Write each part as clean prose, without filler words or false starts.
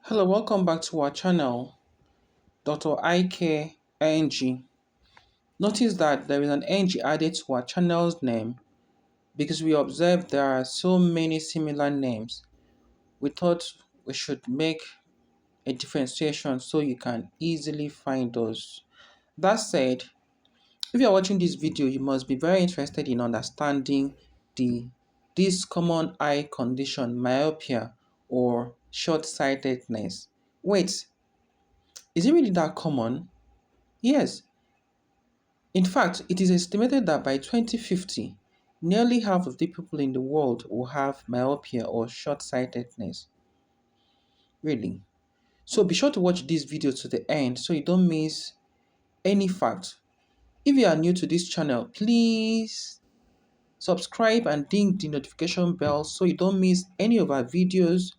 Hello, welcome back to our channel, Dr. IK NG. Notice that there is an NG added to our channel's name because we observed there are so many similar names. We thought we should make a differentiation so you can easily find us. That said, if you are watching this video, you must be very interested in understanding the this common eye condition, myopia or short-sightedness. Wait, is it really that common? Yes. In fact, it is estimated that by 2050, nearly half of the people in the world will have myopia or short-sightedness. Really. So be sure to watch this video to the end so you don't miss any fact. If you are new to this channel, please subscribe and ding the notification bell so you don't miss any of our videos.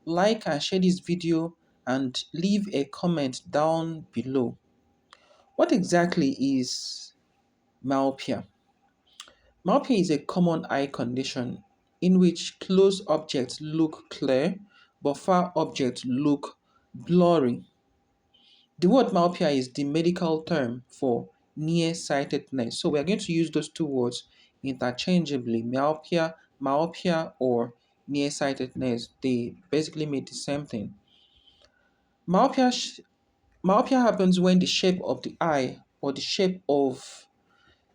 Like and share this video and leave a comment down below. What exactly is myopia? Myopia is a common eye condition in which close objects look clear but far objects look blurry. The word myopia is the medical term for nearsightedness. So we are going to use those two words interchangeably, myopia or nearsightedness. They basically mean the same thing. Myopia, myopia happens when the shape of the eye or the shape of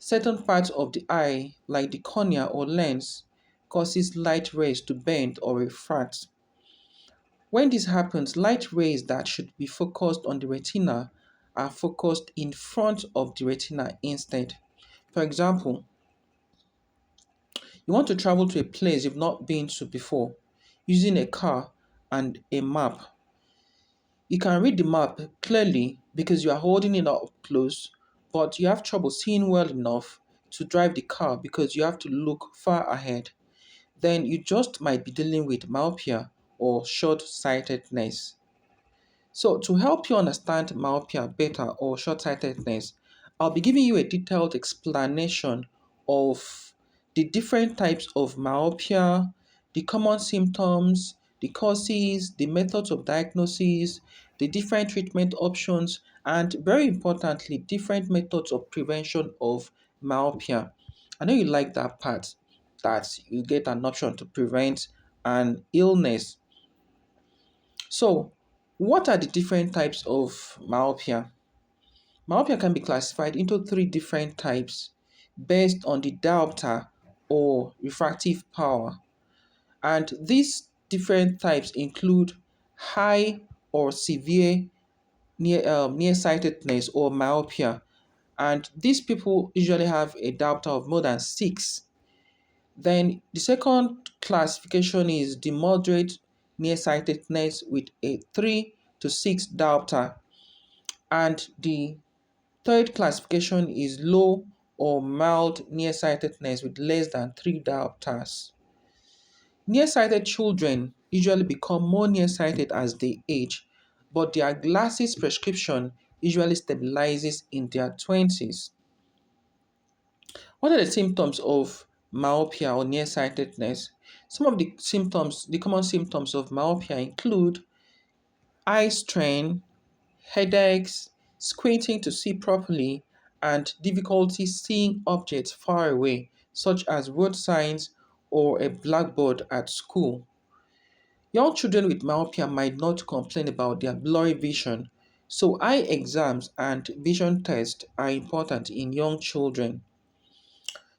certain parts of the eye, like the cornea or lens, causes light rays to bend or refract. When this happens, light rays that should be focused on the retina are focused in front of the retina instead. For example, you want to travel to a place you've not been to before using a car and a map. You can read the map clearly because you are holding it up close, but you have trouble seeing well enough to drive the car because you have to look far ahead. Then you just might be dealing with myopia or short-sightedness. So to help you understand myopia better or short-sightedness, I'll be giving you a detailed explanation of the different types of myopia, the common symptoms, the causes, the methods of diagnosis, the different treatment options, and very importantly, different methods of prevention of myopia. I know you like that part, that you get an option to prevent an illness. So, what are the different types of myopia? Myopia can be classified into three different types based on the diopter or refractive power. And these different types include high or severe nearsightedness or myopia. And these people usually have a diopter of more than 6. Then the second classification is the moderate nearsightedness with a 3 to 6 diopter. And the third classification is low or mild nearsightedness with less than 3 diopters. Nearsighted children usually become more nearsighted as they age, but their glasses prescription usually stabilizes in their 20s. What are the symptoms of myopia or nearsightedness? Some of the symptoms, the common symptoms of myopia include eye strain, headaches, squinting to see properly, and difficulty seeing objects far away, such as road signs or a blackboard at school. Young children with myopia might not complain about their blurry vision, so eye exams and vision tests are important in young children.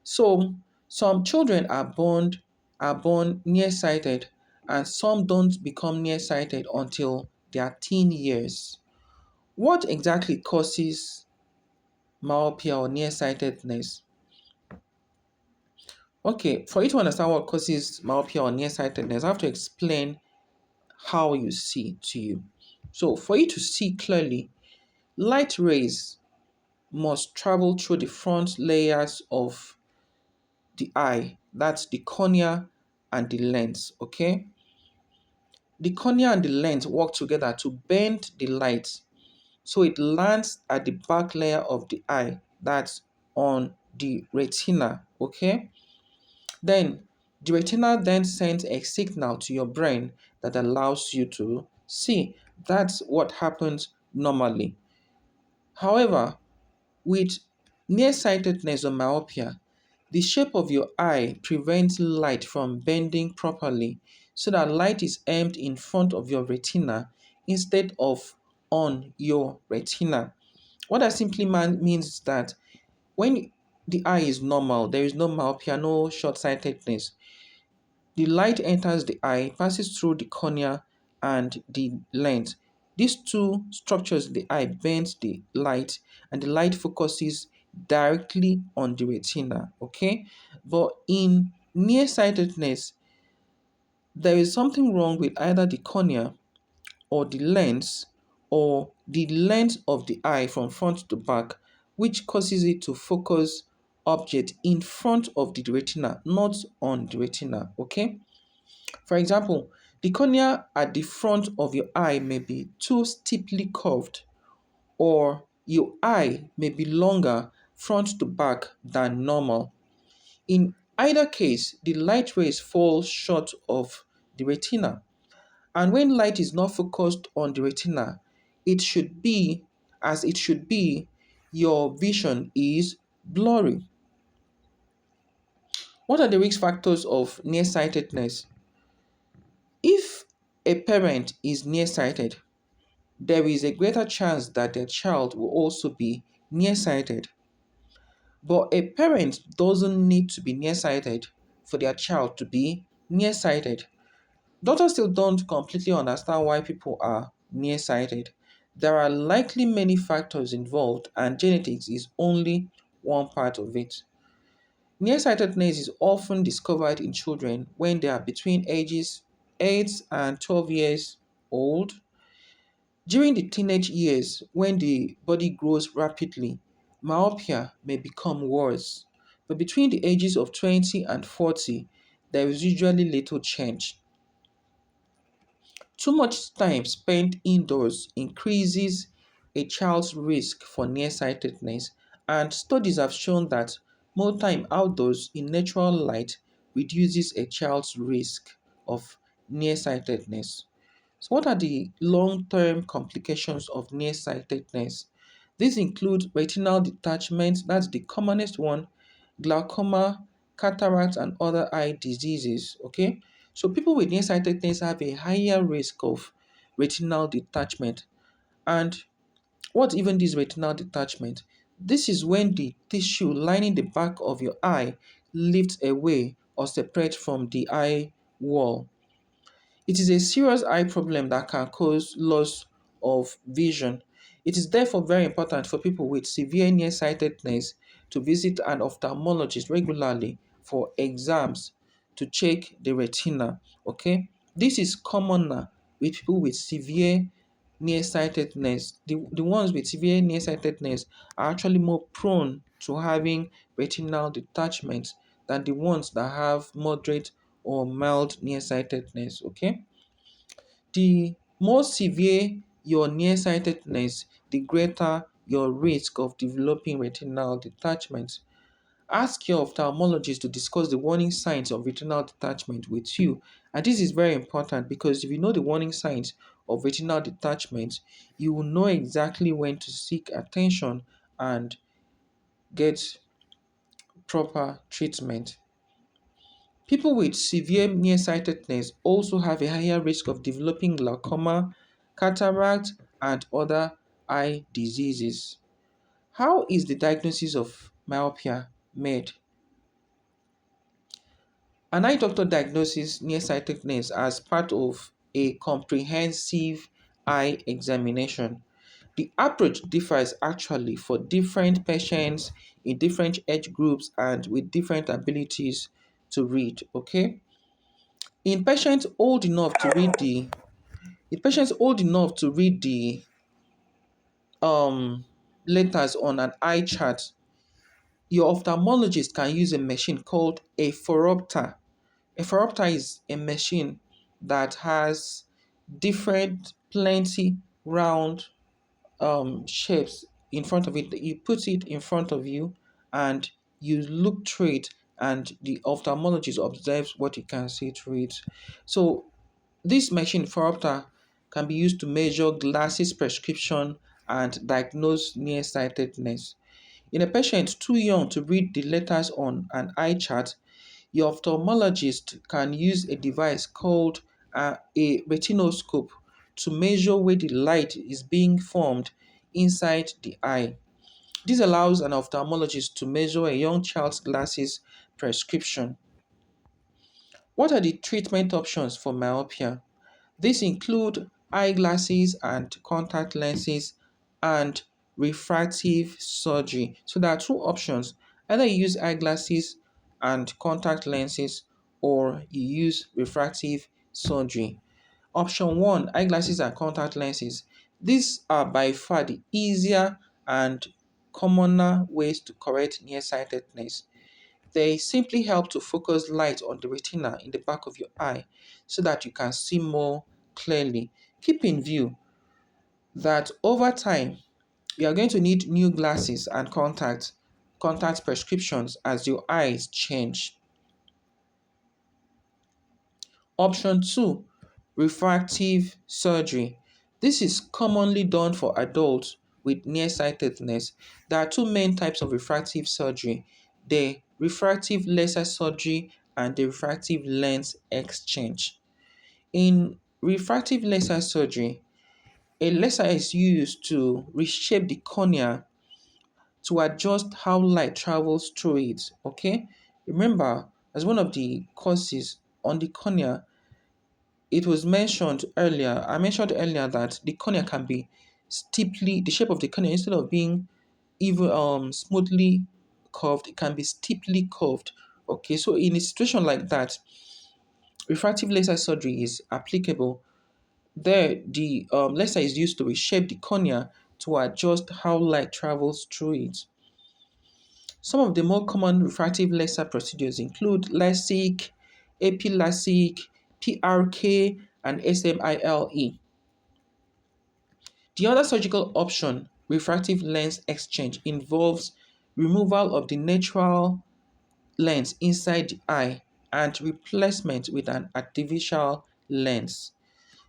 So, some children are born nearsighted, and some don't become nearsighted until their teen years. What exactly causes myopia or nearsightedness? Okay, for you to understand what causes myopia or nearsightedness, I have to explain how you see to you. So, for you to see clearly, light rays must travel through the front layers of the eye, that's the cornea and the lens. Okay, the cornea and the lens work together to bend the light so it lands at the back layer of the eye, that's on the retina. Okay, then the retina then sends a signal to your brain that allows you to see. That's what happens normally. However, with nearsightedness or myopia, the shape of your eye prevents light from bending properly so that light is aimed in front of your retina instead of on your retina. What that simply means is that when the eye is normal, there is no myopia, no short sightedness. The light enters the eye, passes through the cornea and the lens. These two structures in the eye bend the light, and the light focuses directly on the retina. Okay, but in nearsightedness, there is something wrong with either the cornea or the lens or the lens of the eye from front to back, which causes it to focus object in front of the retina, not on the retina. Okay. For example, the cornea at the front of your eye may be too steeply curved, or your eye may be longer front to back than normal. In either case, the light rays fall short of the retina. And when light is not focused on the retina, it should be, as it should be, your vision is blurry. What are the risk factors of nearsightedness? If a parent is nearsighted, there is a greater chance that their child will also be nearsighted. But a parent doesn't need to be nearsighted for their child to be nearsighted. Doctors still don't completely understand why people are nearsighted. There are likely many factors involved, and genetics is only one part of it. Nearsightedness is often discovered in children when they are between ages 8 and 12 years old. During the teenage years, when the body grows rapidly, myopia may become worse. But between the ages of 20 and 40, there is usually little change. Too much time spent indoors increases a child's risk for nearsightedness, and studies have shown that more time outdoors in natural light reduces a child's risk of nearsightedness. So, what are the long term complications of nearsightedness? These include retinal detachment, that's the commonest one, glaucoma, cataract, and other eye diseases. Okay, so people with nearsightedness have a higher risk of retinal detachment. And what even this retinal detachment? This is when the tissue lining the back of your eye lifts away or separates from the eye wall. It is a serious eye problem that can cause loss of vision. It is therefore very important for people with severe nearsightedness to visit an ophthalmologist regularly for exams to check the retina. Okay, this is commoner with people with severe nearsightedness. The ones with severe nearsightedness are actually more prone to having retinal detachment than the ones that have moderate or mild nearsightedness. Okay, the more severe your nearsightedness, the greater your risk of developing retinal detachment. Ask your ophthalmologist to discuss the warning signs of retinal detachment with you. And this is very important because if you know the warning signs of retinal detachment, you will know exactly when to seek attention and get proper treatment. People with severe nearsightedness also have a higher risk of developing glaucoma, cataract, and other eye diseases. How is the diagnosis of myopia made? An eye doctor diagnoses nearsightedness as part of a comprehensive eye examination. The approach differs actually for different patients in different age groups and with different abilities to read. Okay, in patients old enough to read the in patients old enough to read the um letters on an eye chart, your ophthalmologist can use a machine called a phoropter. A phoropter is a machine that has different plenty round shapes in front of it. You put it in front of you and you look through it, and the ophthalmologist observes what you can see through it. So this machine phoropter can be used to measure glasses prescription and diagnose nearsightedness. In a patient too young to read the letters on an eye chart, your ophthalmologist can use a device called a retinoscope to measure where the light is being formed inside the eye. This allows an ophthalmologist to measure a young child's glasses prescription. What are the treatment options for myopia? These include eyeglasses and contact lenses and refractive surgery. So there are two options. Either you use eyeglasses and contact lenses or you use refractive surgery. Option 1, eyeglasses and contact lenses. These are by far the easier and commoner ways to correct nearsightedness. They simply help to focus light on the retina in the back of your eye so that you can see more clearly. Keep in view that over time, you are going to need new glasses and contact prescriptions as your eyes change. Option 2, refractive surgery. This is commonly done for adults with nearsightedness. There are two main types of refractive surgery: the refractive laser surgery and the refractive lens exchange. In refractive laser surgery, a laser is used to reshape the cornea to adjust how light travels through it. Okay? Remember, as one of the causes on the cornea, it was mentioned earlier, I mentioned earlier that the cornea can be the shape of the cornea, instead of being even smoothly curved, it can be steeply curved. Okay, so in a situation like that, refractive laser surgery is applicable. There, the laser is used to reshape the cornea to adjust how light travels through it. Some of the more common refractive laser procedures include LASIK, AP-LASIK, PRK, and SMILE. The other surgical option, refractive lens exchange, involves removal of the natural lens inside the eye and replacement with an artificial lens.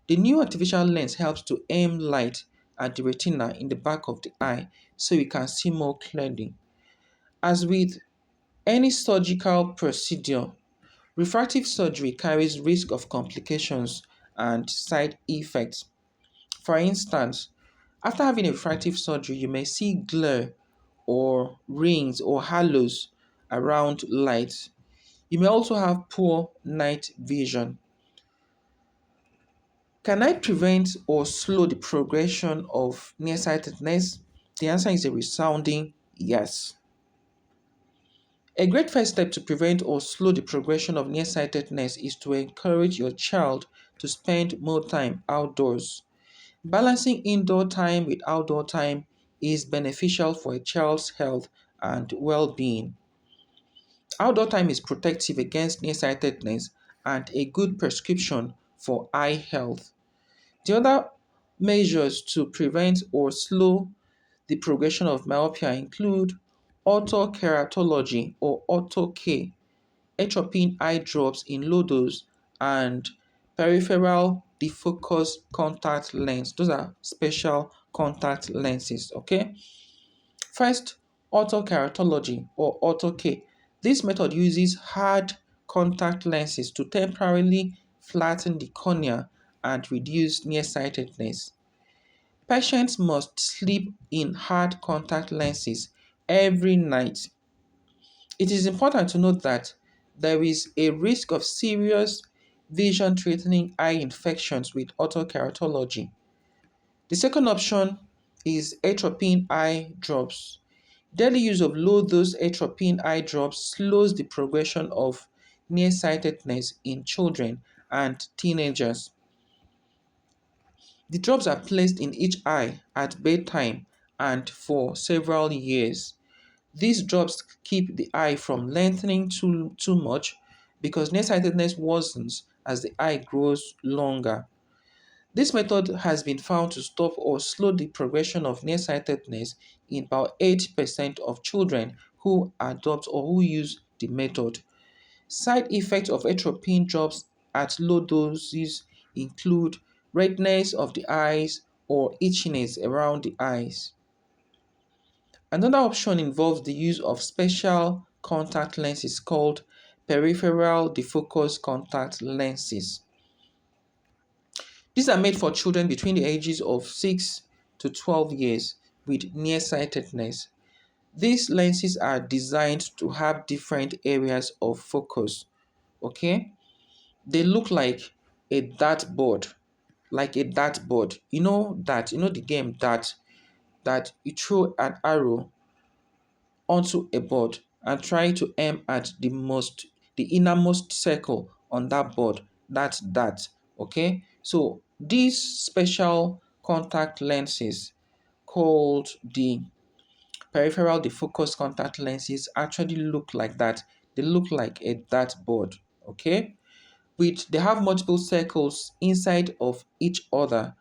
The new artificial lens helps to aim light at the retina in the back of the eye so you can see more clearly. As with any surgical procedure, refractive surgery carries risk of complications and side effects. For instance, after having a refractive surgery, you may see glare or rings or halos around light. You may also have poor night vision. Can I prevent or slow the progression of nearsightedness? The answer is a resounding yes. A great first step to prevent or slow the progression of nearsightedness is to encourage your child to spend more time outdoors. Balancing indoor time with outdoor time is beneficial for a child's health and well being. Outdoor time is protective against nearsightedness and a good prescription for eye health. The other measures to prevent or slow the progression of myopia include autokeratology or auto-K, atropine eye drops in low dose, and peripheral defocus contact lens. Those are special contact lenses, okay? First, autokeratology or auto-K. This method uses hard contact lenses to temporarily flatten the cornea and reduce nearsightedness. Patients must sleep in hard contact lenses every night. It is important to note that there is a risk of serious vision threatening eye infections with autokeratology. The second option is atropine eye drops. Daily use of low dose atropine eye drops slows the progression of nearsightedness in children and teenagers. The drops are placed in each eye at bedtime and for several years. These drops keep the eye from lengthening too much because nearsightedness worsens as the eye grows longer. This method has been found to stop or slow the progression of nearsightedness in about 8% of children who adopt or who use the method. Side effects of atropine drops at low doses include redness of the eyes, or itchiness around the eyes. Another option involves the use of special contact lenses called peripheral defocus contact lenses. These are made for children between the ages of 6 to 12 years with nearsightedness. These lenses are designed to have different areas of focus. Okay? They look a dartboard, like a dartboard. You know the game that you throw an arrow onto a board and try to aim at the innermost circle on that board. That's that. Okay? So these special contact lenses called the peripheral defocus contact lenses actually look like that. They look like a dartboard. Okay? Which they have multiple circles inside of each other.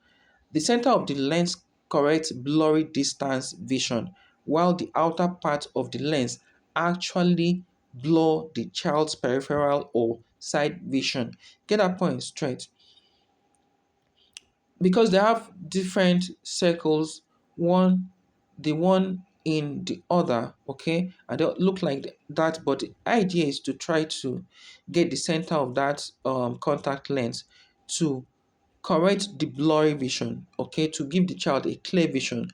The center of the lens corrects blurry distance vision, while the outer part of the lens actually blur the child's peripheral or side vision. Get that point straight. Because they have different circles, the one in the other, okay, and they look like that, but the idea is to try to get the center of that contact lens to correct the blurry vision, okay, to give the child a clear vision,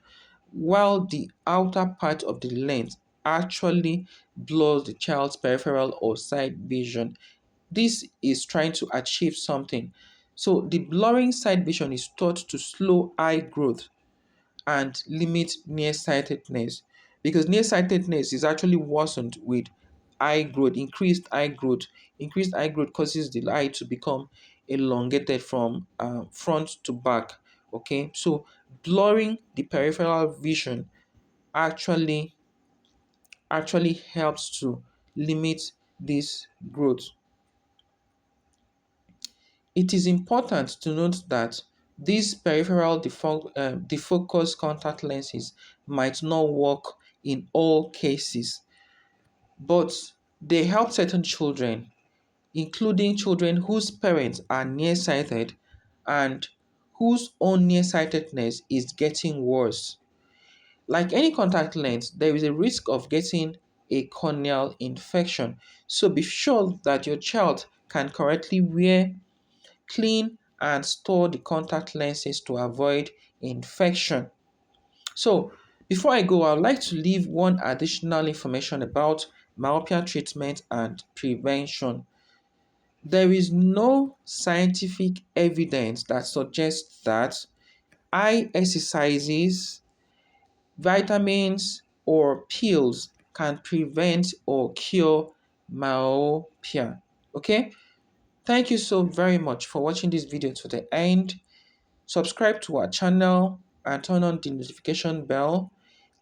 while the outer part of the lens actually blurs the child's peripheral or side vision. This is trying to achieve something. So the blurring side vision is thought to slow eye growth and limit nearsightedness, because nearsightedness is actually worsened with eye growth, increased eye growth. Increased eye growth causes the eye to become elongated from front to back. Okay, so blurring the peripheral vision actually helps to limit this growth. It is important to note that these peripheral defocus contact lenses might not work in all cases, but they help certain children, including children whose parents are nearsighted and whose own nearsightedness is getting worse. Like any contact lens, there is a risk of getting a corneal infection. So be sure that your child can correctly wear, clean, and store the contact lenses to avoid infection. So, before I go, I would like to leave one additional information about myopia treatment and prevention. There is no scientific evidence that suggests that eye exercises, vitamins, or pills can prevent or cure myopia. Okay? Thank you so very much for watching this video to the end. Subscribe to our channel and turn on the notification bell.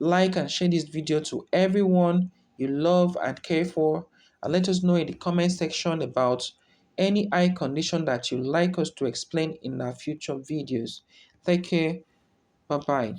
Like and share this video to everyone you love and care for. And let us know in the comment section about any eye condition that you'd like us to explain in our future videos. Take care. Bye bye.